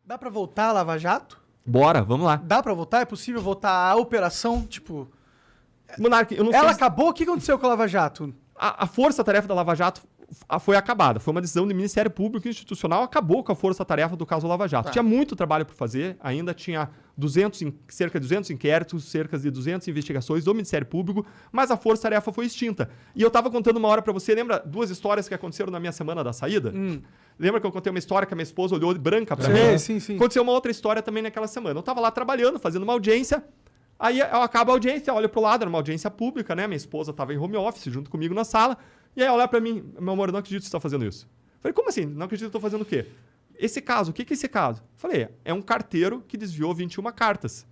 Dá pra voltar a Lava Jato? Bora, vamos lá. Dá pra voltar? É possível voltar a operação? Tipo, Monark, eu não ela sei acabou? O que aconteceu com a Lava Jato? a força-tarefa da Lava Jato foi acabada. Foi uma decisão do Ministério Público Institucional, acabou com a força-tarefa do caso Lava Jato. Tá. Tinha muito trabalho por fazer, ainda tinha cerca de 200 inquéritos, cerca de 200 investigações do Ministério Público, mas a força-tarefa foi extinta. E eu tava contando uma hora pra você, lembra duas histórias que aconteceram na minha semana da saída? Lembra que eu contei uma história que a minha esposa olhou branca pra mim? Sim. Aconteceu uma outra história também naquela semana. Eu tava lá trabalhando, fazendo uma audiência. Aí acaba a audiência, olho pro lado, era uma audiência pública, né? Minha esposa tava em home office junto comigo na sala. E aí olha pra mim, meu amor, eu não acredito que você tá fazendo isso. Falei, como assim? Não acredito que eu tô fazendo o quê? Esse caso, o que é esse caso? Falei, é um carteiro que desviou 21 cartas.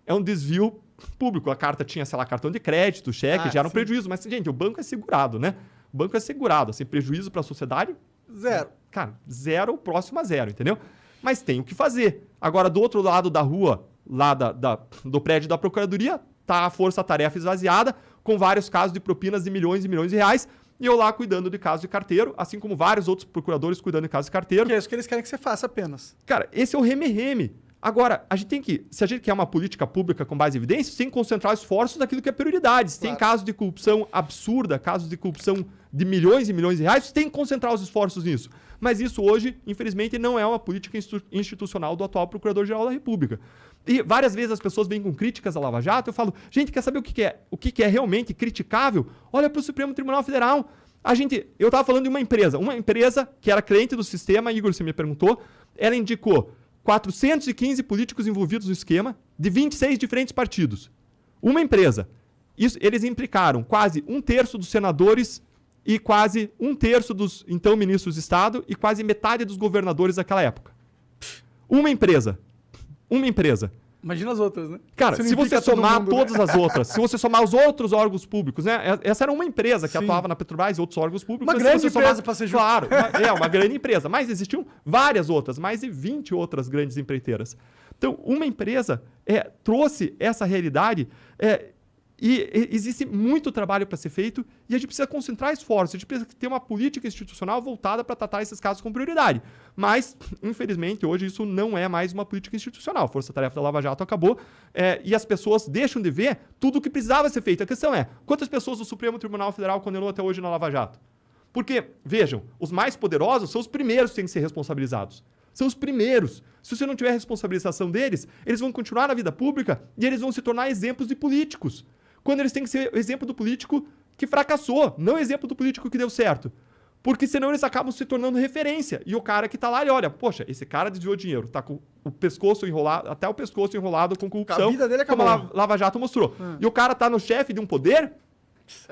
É um desvio público. A carta tinha, sei lá, cartão de crédito, cheque, já era um prejuízo. Mas, gente, o banco é segurado, né? O banco é segurado. Assim, prejuízo pra sociedade... Zero. Cara, zero, próximo a zero, entendeu? Mas tem o que fazer. Agora, do outro lado da rua, lá do prédio da Procuradoria, tá a força-tarefa esvaziada, com vários casos de propinas de milhões e milhões de reais, e eu lá cuidando de caso de carteiro, assim como vários outros procuradores cuidando de caso de carteiro. Que é isso que eles querem que você faça apenas. Cara, esse é o reme-reme. Agora, a gente tem que, se a gente quer uma política pública com base em evidências, tem que concentrar esforços naquilo que é prioridade. Se tem casos de corrupção absurda, casos de corrupção de milhões e milhões de reais, tem que concentrar os esforços nisso. Mas isso hoje, infelizmente, não é uma política institucional do atual Procurador-Geral da República. E várias vezes as pessoas vêm com críticas à Lava Jato, eu falo, gente, quer saber o que é realmente criticável? Olha para o Supremo Tribunal Federal. Eu estava falando de uma empresa que era cliente do sistema, Igor, você me perguntou, ela indicou 415 políticos envolvidos no esquema, de 26 diferentes partidos. Uma empresa. Eles implicaram quase 1/3 dos senadores e quase 1/3 dos, então, ministros de Estado e quase metade dos governadores daquela época. Uma empresa. Imagina as outras, né? Cara, se você somar todas as outras, se você somar os outros órgãos públicos, né? Essa era uma empresa que atuava na Petrobras e outros órgãos públicos. Uma grande empresa para ser justo. Claro, uma grande empresa. Mas existiam várias outras, mais de 20 outras grandes empreiteiras. Então, uma empresa trouxe essa realidade e existe muito trabalho para ser feito e a gente precisa concentrar esforços, a gente precisa ter uma política institucional voltada para tratar esses casos com prioridade. Mas, infelizmente, hoje isso não é mais uma política institucional. A força-tarefa da Lava Jato acabou e as pessoas deixam de ver tudo o que precisava ser feito. A questão é, quantas pessoas o Supremo Tribunal Federal condenou até hoje na Lava Jato? Porque, vejam, os mais poderosos são os primeiros que têm que ser responsabilizados. São os primeiros. Se você não tiver responsabilização deles, eles vão continuar na vida pública e eles vão se tornar exemplos de políticos. Quando eles têm que ser o exemplo do político que fracassou, não o exemplo do político que deu certo. Porque senão eles acabam se tornando referência. E o cara que tá lá, ele olha, poxa, esse cara desviou dinheiro, tá com o pescoço enrolado, até o pescoço enrolado com corrupção, A vida dele acabou. como a Lava Jato mostrou. E o cara tá no chefe de um poder.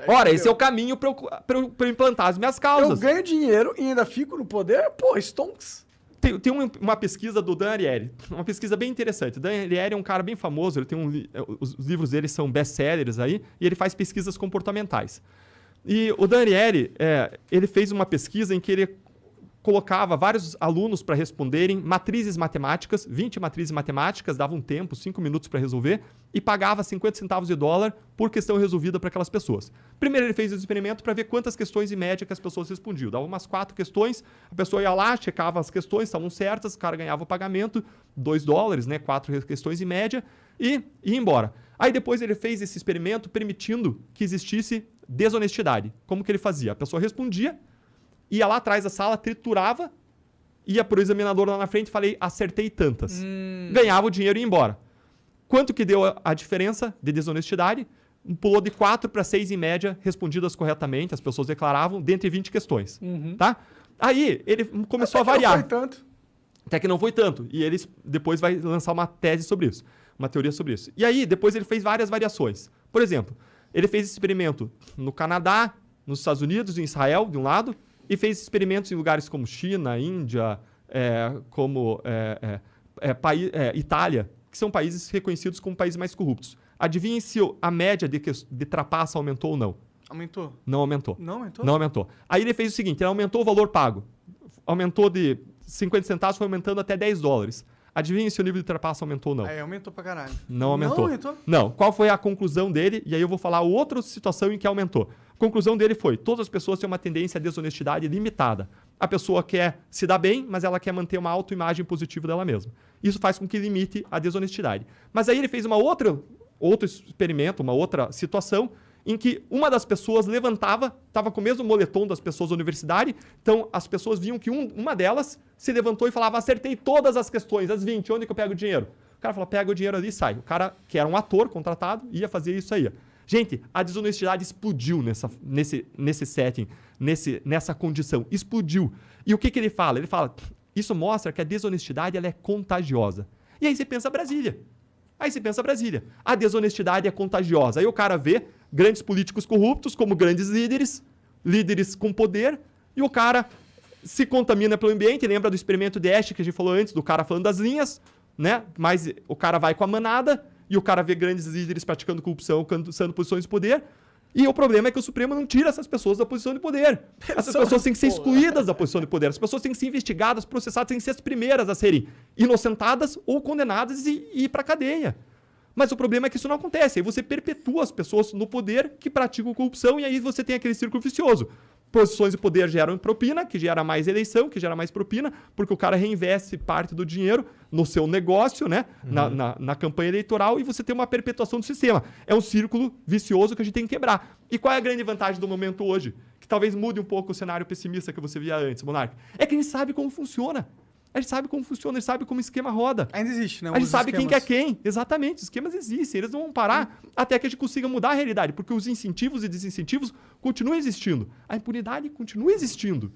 Ora, esse é o caminho pra eu implantar as minhas causas. Eu ganho dinheiro e ainda fico no poder? Pô, stonks. Tem uma pesquisa do Dan Ariely, uma pesquisa bem interessante. O Dan Ariely é um cara bem famoso, ele tem os livros dele são best-sellers aí, e ele faz pesquisas comportamentais. E o Dan Ariely, ele fez uma pesquisa em que ele colocava vários alunos para responderem matrizes matemáticas, 20 matrizes matemáticas, dava um tempo, 5 minutos para resolver, e pagava 50 centavos de dólar por questão resolvida para aquelas pessoas. Primeiro ele fez o experimento para ver quantas questões em média que as pessoas respondiam. Dava umas 4 questões, a pessoa ia lá, checava as questões, estavam certas, o cara ganhava o pagamento, 2 dólares, né, 4 questões em média, e ia embora. Aí depois ele fez esse experimento permitindo que existisse desonestidade. Como que ele fazia? A pessoa respondia, ia lá atrás da sala, triturava, ia pro examinador lá na frente e falei, acertei tantas. Ganhava o dinheiro e ia embora. Quanto que deu a diferença de desonestidade? Pulou de 4 para 6 em média, respondidas corretamente, as pessoas declaravam, dentre 20 questões. Tá? Aí ele começou a variar. Não foi tanto. Até que não foi tanto. E ele depois vai lançar uma tese sobre isso, uma teoria sobre isso. E aí, depois ele fez várias variações. Por exemplo, ele fez experimento no Canadá, nos Estados Unidos, em Israel, de um lado, e fez experimentos em lugares como China, Índia, Itália, que são países reconhecidos como países mais corruptos. Adivinhem se a média de trapaça aumentou ou não. Aumentou? Não aumentou. Não aumentou? Não aumentou. Aí ele fez o seguinte, ele aumentou o valor pago. Aumentou de 50 centavos, foi aumentando até 10 dólares. Adivinhem se o nível de trapaça aumentou ou não. Aumentou pra caralho. Não aumentou. Não aumentou? Não. Qual foi a conclusão dele? E aí eu vou falar outra situação em que aumentou. A conclusão dele foi, todas as pessoas têm uma tendência à desonestidade limitada. A pessoa quer se dar bem, mas ela quer manter uma autoimagem positiva dela mesma. Isso faz com que limite a desonestidade. Mas aí ele fez outro experimento, uma outra situação, em que uma das pessoas levantava, estava com o mesmo moletom das pessoas da universidade, então as pessoas viam que uma delas se levantou e falava, acertei todas as questões, as 20, onde que eu pego o dinheiro? O cara falou, pega o dinheiro ali e sai. O cara, que era um ator contratado, ia fazer isso aí. Gente, a desonestidade explodiu nesse setting, nessa condição, explodiu. E o que ele fala? Ele fala, isso mostra que a desonestidade ela é contagiosa. E aí você pensa Brasília. A desonestidade é contagiosa. Aí o cara vê grandes políticos corruptos como grandes líderes com poder, e o cara se contamina pelo ambiente. Lembra do experimento de Ash que a gente falou antes, do cara falando das linhas, né? Mas o cara vai com a manada e o cara vê grandes líderes praticando corrupção, alcançando posições de poder. E o problema é que o Supremo não tira essas pessoas da posição de poder. Essas pessoas têm que ser excluídas da posição de poder. As pessoas têm que ser investigadas, processadas, têm que ser as primeiras a serem inocentadas ou condenadas e ir para a cadeia. Mas o problema é que isso não acontece. Aí você perpetua as pessoas no poder que praticam corrupção e aí você tem aquele círculo vicioso. Posições de poder geram propina, que gera mais eleição, que gera mais propina, porque o cara reinveste parte do dinheiro no seu negócio, né? Na campanha eleitoral, e você tem uma perpetuação do sistema. É um círculo vicioso que a gente tem que quebrar. E qual é a grande vantagem do momento hoje? Que talvez mude um pouco o cenário pessimista que você via antes, Monark. É que a gente sabe como funciona. A gente sabe como o esquema roda. Ainda existe, né? A gente sabe quem quer quem. Exatamente, os esquemas existem. Eles não vão parar até que a gente consiga mudar a realidade, porque os incentivos e desincentivos continuam existindo. A impunidade continua existindo.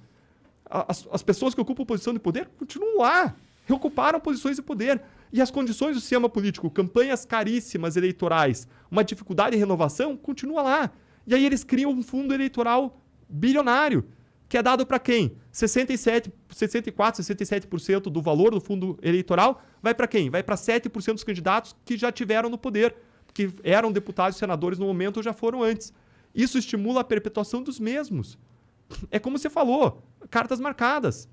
As pessoas que ocupam posição de poder continuam lá. Reocuparam posições de poder. E as condições do sistema político, campanhas caríssimas eleitorais, uma dificuldade de renovação, continua lá. E aí eles criam um fundo eleitoral bilionário, que é dado para quem? 64, 67% do valor do fundo eleitoral vai para quem? Vai para 7% dos candidatos que já tiveram no poder, que eram deputados e senadores no momento ou já foram antes. Isso estimula a perpetuação dos mesmos. É como você falou, cartas marcadas.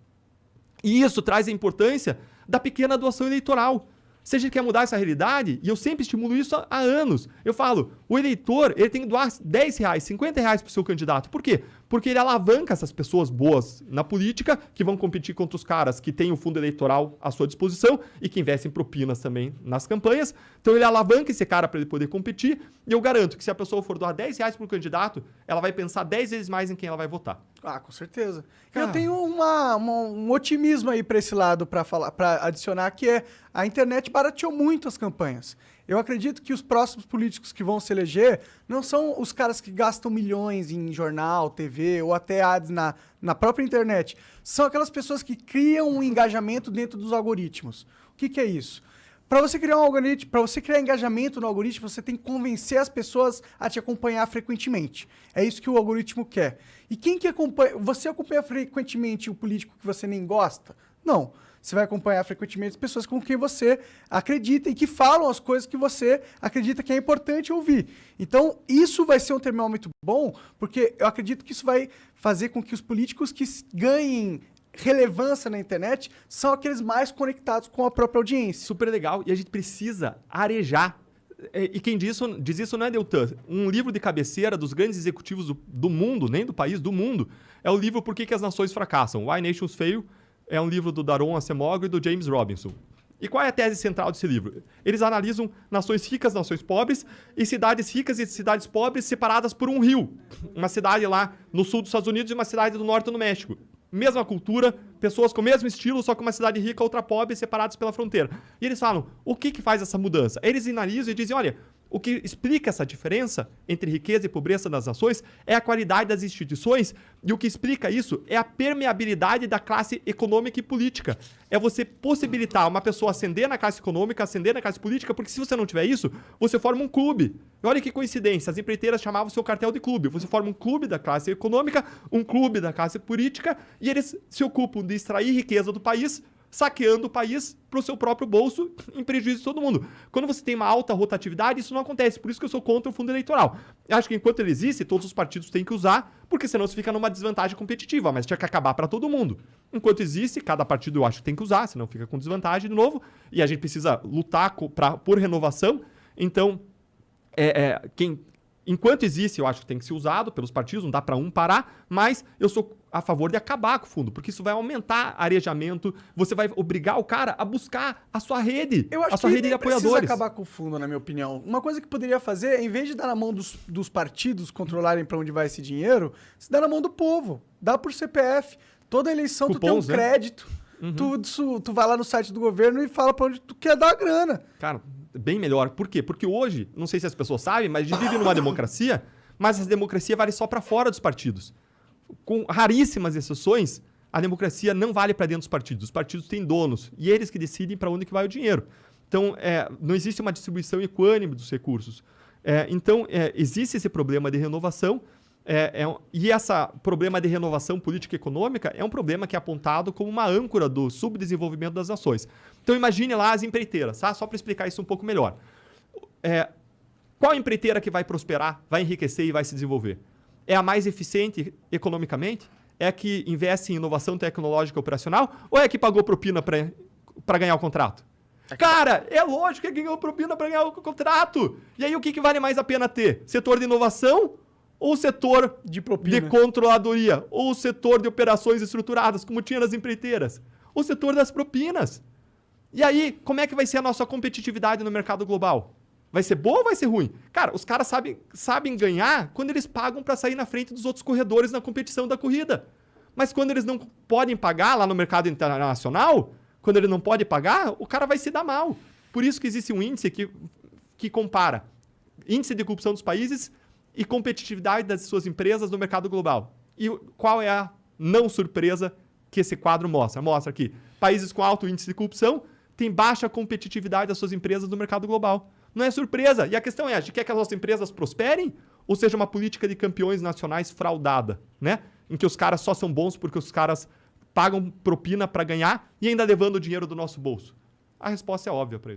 E isso traz a importância da pequena doação eleitoral. Se a gente quer mudar essa realidade, e eu sempre estimulo isso há anos, eu falo, o eleitor ele tem que doar R$10, R$50 para o seu candidato. Por quê? Porque ele alavanca essas pessoas boas na política, que vão competir contra os caras que têm o fundo eleitoral à sua disposição e que investem propinas também nas campanhas. Então ele alavanca esse cara para ele poder competir, e eu garanto que se a pessoa for doar R$10 para o candidato, ela vai pensar 10 vezes mais em quem ela vai votar. Ah, com certeza. Cara, eu tenho um otimismo aí para esse lado para adicionar, que é a internet barateou muito as campanhas. Eu acredito que os próximos políticos que vão se eleger não são os caras que gastam milhões em jornal, TV ou até ads na própria internet. São aquelas pessoas que criam um engajamento dentro dos algoritmos. O que é isso? Para você criar um algoritmo, para você criar engajamento no algoritmo, você tem que convencer as pessoas a te acompanhar frequentemente. É isso que o algoritmo quer. E quem que acompanha? Você acompanha frequentemente o político que você nem gosta? Não. Você vai acompanhar frequentemente as pessoas com quem você acredita e que falam as coisas que você acredita que é importante ouvir. Então, isso vai ser um termômetro bom, porque eu acredito que isso vai fazer com que os políticos que ganhem relevância na internet são aqueles mais conectados com a própria audiência. Super legal. E a gente precisa arejar. E quem diz isso não é Deltan. Um livro de cabeceira dos grandes executivos do mundo, nem do país, do mundo, é o livro Por que as Nações Fracassam? Why Nations Fail. É um livro do Daron Acemoglu e do James Robinson. E qual é a tese central desse livro? Eles analisam nações ricas, nações pobres, e cidades ricas e cidades pobres separadas por um rio. Uma cidade lá no sul dos Estados Unidos e uma cidade do norte do México. Mesma cultura, pessoas com o mesmo estilo, só que uma cidade rica, outra pobre, separadas pela fronteira. E eles falam, o que faz essa mudança? Eles analisam e dizem, olha, o que explica essa diferença entre riqueza e pobreza das nações é a qualidade das instituições, e o que explica isso é a permeabilidade da classe econômica e política. É você possibilitar uma pessoa ascender na classe econômica, ascender na classe política, porque se você não tiver isso, você forma um clube. E olha que coincidência, as empreiteiras chamavam o seu cartel de clube. Você forma um clube da classe econômica, um clube da classe política, e eles se ocupam de extrair riqueza do país, saqueando o país para o seu próprio bolso, em prejuízo de todo mundo. Quando você tem uma alta rotatividade, isso não acontece. Por isso que eu sou contra o fundo eleitoral. Eu acho que enquanto ele existe, todos os partidos têm que usar, porque senão você fica numa desvantagem competitiva, mas tinha que acabar para todo mundo. Enquanto existe, cada partido eu acho que tem que usar, senão fica com desvantagem de novo, e a gente precisa lutar por renovação. Então, enquanto existe, eu acho que tem que ser usado pelos partidos, não dá para um parar, mas eu sou a favor de acabar com o fundo, porque isso vai aumentar arejamento, você vai obrigar o cara a buscar a sua rede, Eu acho a sua que rede de nem precisa apoiadores. acabar com o fundo, na minha opinião. Uma coisa que poderia fazer, em vez de dar na mão dos partidos controlarem para onde vai esse dinheiro, se dá na mão do povo. Dá por CPF. Toda eleição tu tem um Cupons, né? crédito. Tu vai lá no site do governo e fala para onde tu quer dar a grana. Cara, bem melhor. Por quê? Porque hoje, não sei se as pessoas sabem, mas a gente vive numa democracia, mas essa democracia vale só para fora dos partidos. Com raríssimas exceções, a democracia não vale para dentro dos partidos. Os partidos têm donos e eles que decidem para onde que vai o dinheiro. Então, não existe uma distribuição equânime dos recursos. Então, existe esse problema de renovação e esse problema de renovação política e econômica é um problema que é apontado como uma âncora do subdesenvolvimento das nações. Então, imagine lá as empreiteiras, tá? Só para explicar isso um pouco melhor. Qual empreiteira que vai prosperar, vai enriquecer e vai se desenvolver? É a mais eficiente economicamente? É a que investe em inovação tecnológica operacional? Ou é a que pagou propina para ganhar o contrato? Cara, é lógico que ganhou propina para ganhar o contrato. E aí o que vale mais a pena ter? Setor de inovação ou setor De propina. de controladoria? Ou setor de operações estruturadas, como tinha nas empreiteiras? O setor das propinas. E aí, como é que vai ser a nossa competitividade no mercado global? Vai ser boa ou vai ser ruim? Cara, os caras sabem ganhar quando eles pagam para sair na frente dos outros corredores na competição da corrida. Mas quando eles não podem pagar lá no mercado internacional, quando ele não pode pagar, o cara vai se dar mal. Por isso que existe um índice que compara índice de corrupção dos países e competitividade das suas empresas no mercado global. E qual é a não surpresa que esse quadro mostra? Mostra que países com alto índice de corrupção têm baixa competitividade das suas empresas no mercado global. Não é surpresa. E a questão é, a gente quer que as nossas empresas prosperem ou seja uma política de campeões nacionais fraudada, né? Em que os caras só são bons porque os caras pagam propina para ganhar e ainda levando o dinheiro do nosso bolso? A resposta é óbvia para isso.